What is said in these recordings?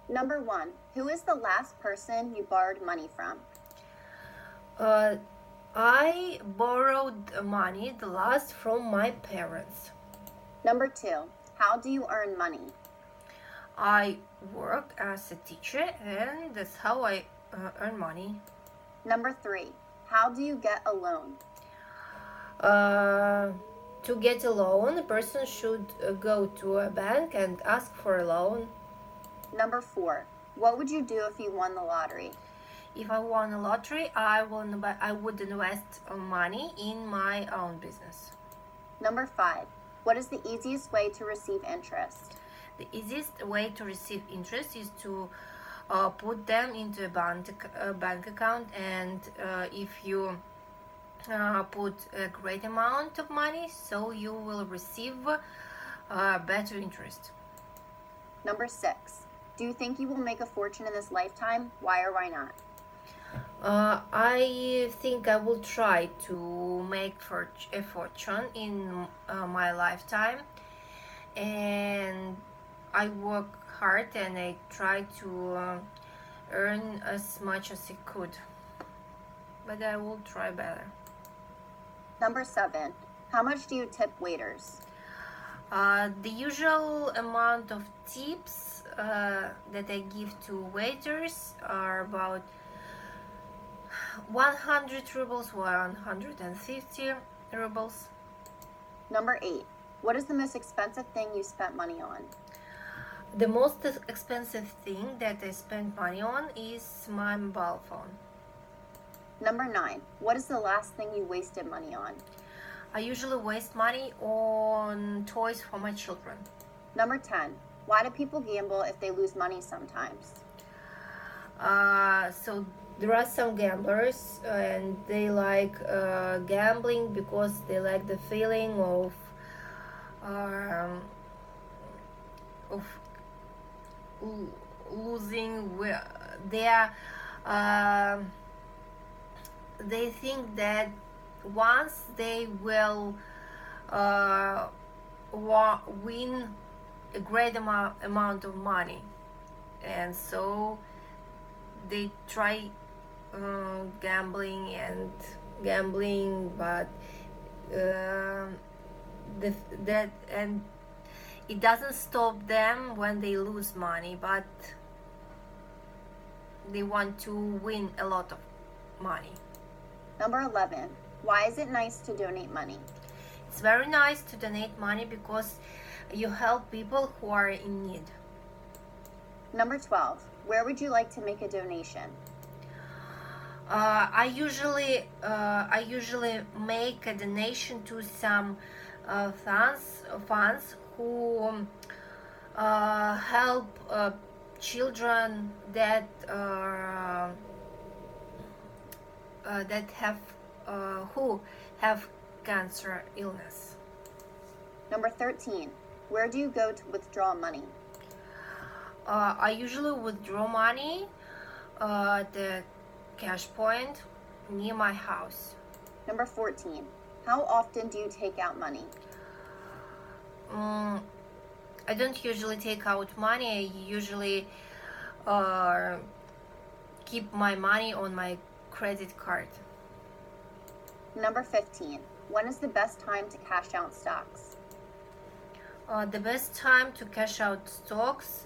Number 1, who is the last person you borrowed money from? Uh, I borrowed money the last from my parents. Number 2, how do you earn money? I work as a teacher, and that's how I earn money. Number 3, how do you get a loan? To get a loan, a person should go to a bank and ask for a loan. Number 4, what would you do if you won the lottery? If I won a lottery, I would invest money in my own business. Number 5, what is the easiest way to receive interest? The easiest way to receive interest is to put them into a bank account, and if you put a great amount of money, so you will receive better interest. Number 6, do you think you will make a fortune in this lifetime? Why or why not? I think I will try to make a fortune in my lifetime, and I work hard and I try to earn as much as I could, but I will try better. Number 7, how much do you tip waiters? The usual amount of tips that I give to waiters are about 100 rubles, 150 rubles. Number 8, what is the most expensive thing you spent money on? The most expensive thing that I spent money on is my mobile phone. Number 9, what is the last thing you wasted money on? I usually waste money on toys for my children. Number 10, why do people gamble if they lose money sometimes? So there are some gamblers and they like gambling because they like the feeling of losing. They think that once they will win a great amount of money, and so they try gambling, but and it doesn't stop them when they lose money, but they want to win a lot of money. Number 11, why is it nice to donate money? It's very nice to donate money because you help people who are in need. Number 12, where would you like to make a donation? I usually make a donation to some funds who help children that who have cancer illness. Number 13, where do you go to withdraw money? I usually withdraw money at the cash point near my house. Number 14, how often do you take out money? I don't usually take out money. I usually keep my money on my credit card. Number 15, when is the best time to cash out stocks? The best time to cash out stocks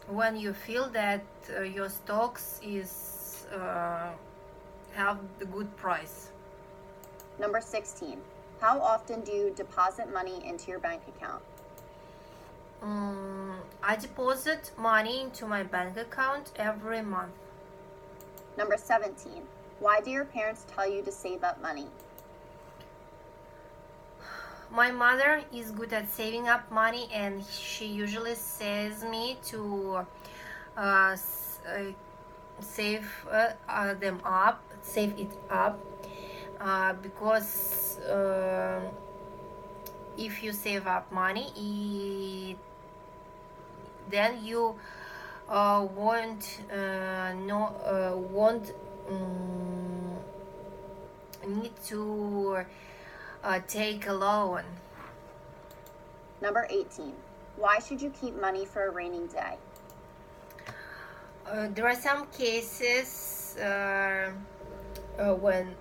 when you feel that your stocks is have the good price. Number 16, how often do you deposit money into your bank account? I deposit money into my bank account every month. Number 17, why do your parents tell you to save up money? My mother is good at saving up money, and she usually says me to save it up, because if you save up money, then you won't need to take a loan. Number 18, Why should you keep money for a rainy day? There are some cases when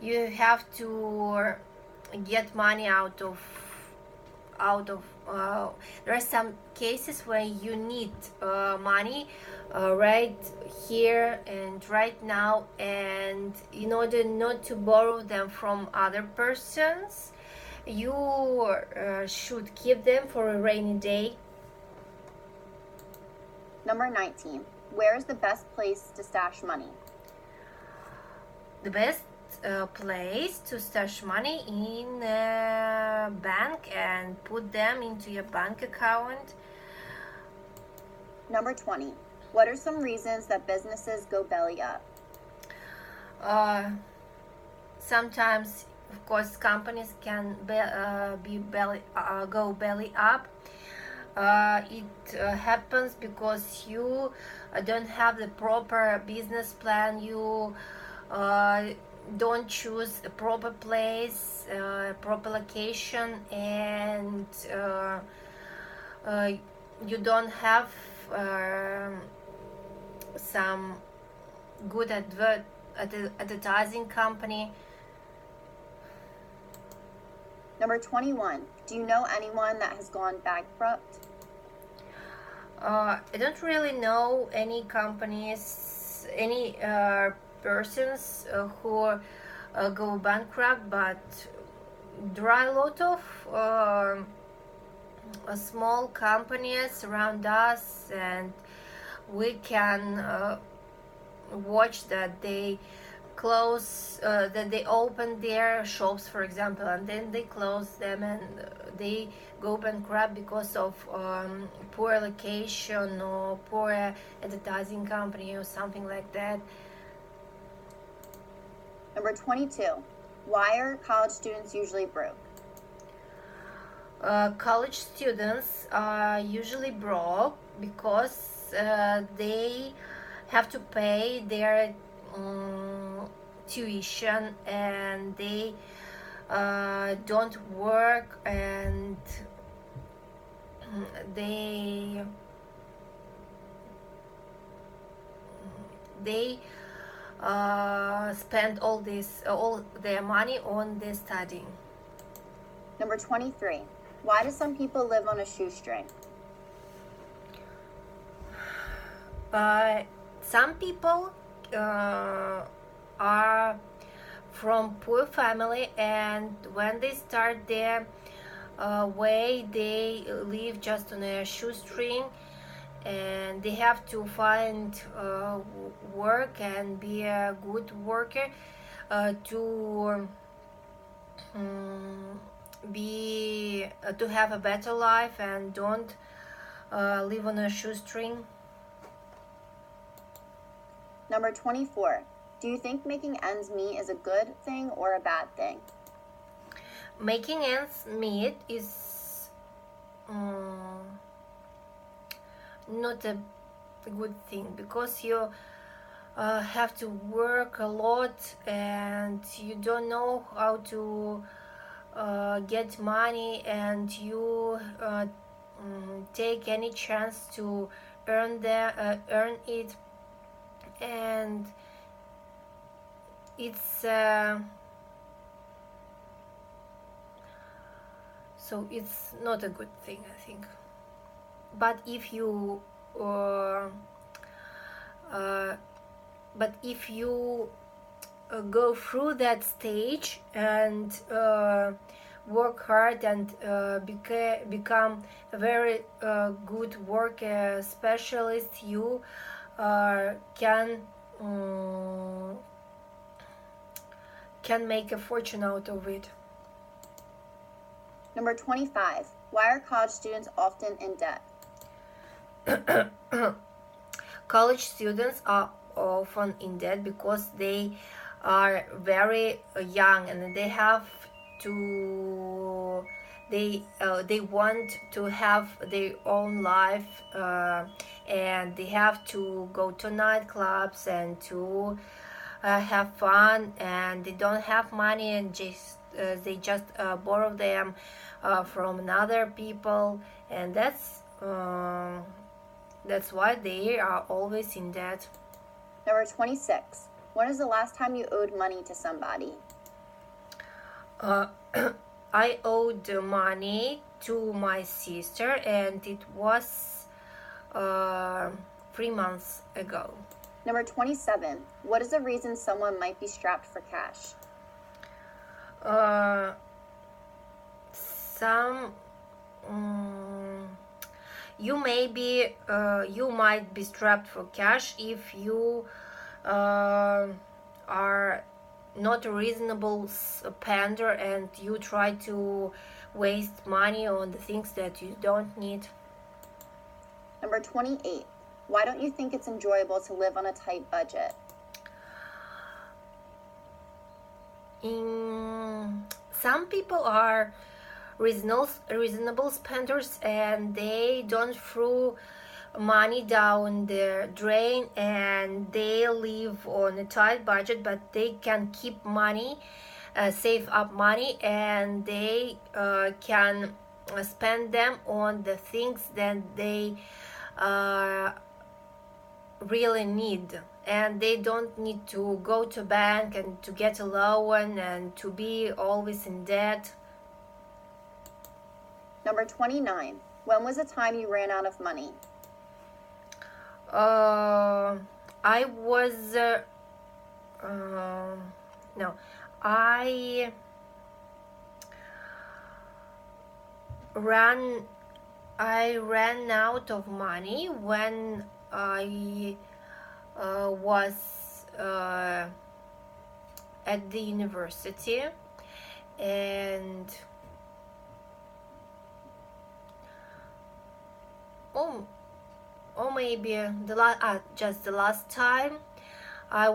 you have to get money out of there are some cases when you need money right here and right now, and in order not to borrow them from other persons, you should keep them for a rainy day. Number 19. Where is the best place to stash money? The best place to stash money in a bank and put them into your bank account. Number 20. What are some reasons that businesses go belly up? Sometimes, of course, companies can go belly up. It happens because you don't have the proper business plan. You don't choose a proper place, proper location, and you don't have some good advertising company. Number 21. Do you know anyone that has gone bankrupt? I don't really know any companies, any persons who go bankrupt, but there are a lot of small companies around us, and we can watch that they that they open their shops, for example, and then they close them, and they go bankrupt because of poor location or poor advertising company or something like that. Number 22. Why are college students usually broke? College students are usually broke because they have to pay their tuition, and they don't work, and they spend all their money on their studying. Number 23. Why do some people live on a shoestring? Some people are from poor family, and when they start their way, they live just on a shoestring, and they have to find work and be a good worker to to have a better life and don't live on a shoestring. Number 24. Do you think making ends meet is a good thing or a bad thing? Making ends meet is not a good thing, because you have to work a lot, and you don't know how to get money, and you take any chance to earn it, and it's so it's not a good thing, I think. But if you go through that stage and work hard and become a very good worker specialist, you can make a fortune out of it. Number 25. Why are college students often in debt? College students are often in debt because they are very young, and they have to they want to have their own life, and they have to go to nightclubs and to have fun, and they don't have money, and they just borrow them from another people, and that's why they are always in debt. Number 26. When is the last time you owed money to somebody? I owed money to my sister, and it was 3 months ago. Number 27. What is the reason someone might be strapped for cash? Some you might be strapped for cash if you are not a reasonable spender and you try to waste money on the things that you don't need. Number 28. Why don't you think it's enjoyable to live on a tight budget? Some people are reasonable spenders and they don't throw money down the drain, and they live on a tight budget, but they can keep money, save up money, and they can spend them on the things that they really need, and they don't need to go to bank and to get a loan and to be always in debt. Number 29. When was the time you ran out of money? I was no, I ran out of money when I was at the university, and or maybe just the last time I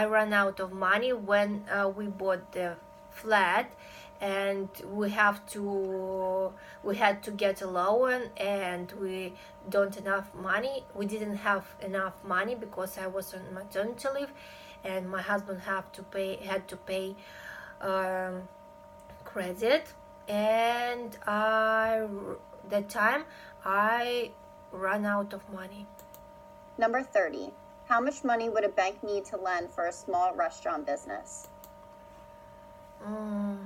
ran out of money when we bought the flat, and we had to get a loan, and we didn't have enough money because I was on maternity leave, and my husband had to pay credit, and that time I ran out of money. Number 30. How much money would a bank need to lend for a small restaurant business? For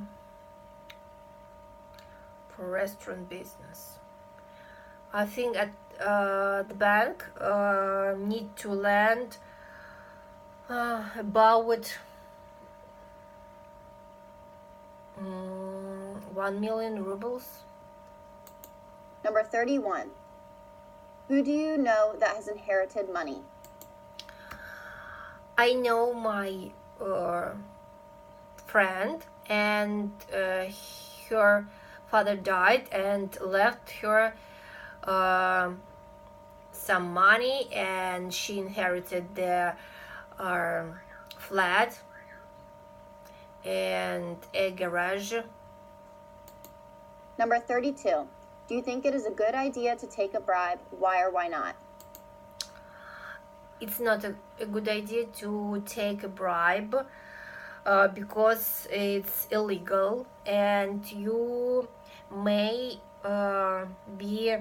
restaurant business, I think at the bank need to lend about 1 million rubles. Number 31. Who do you know that has inherited money? I know my friend, and her father died and left her some money, and she inherited the flat and a garage. Number 32. Do you think it is a good idea to take a bribe? Why or why not? It's not a good idea to take a bribe because it's illegal, and you may be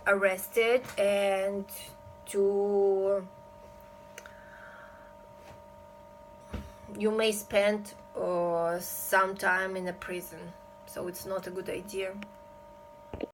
arrested, and you may spend some time in a prison, so it's not a good idea.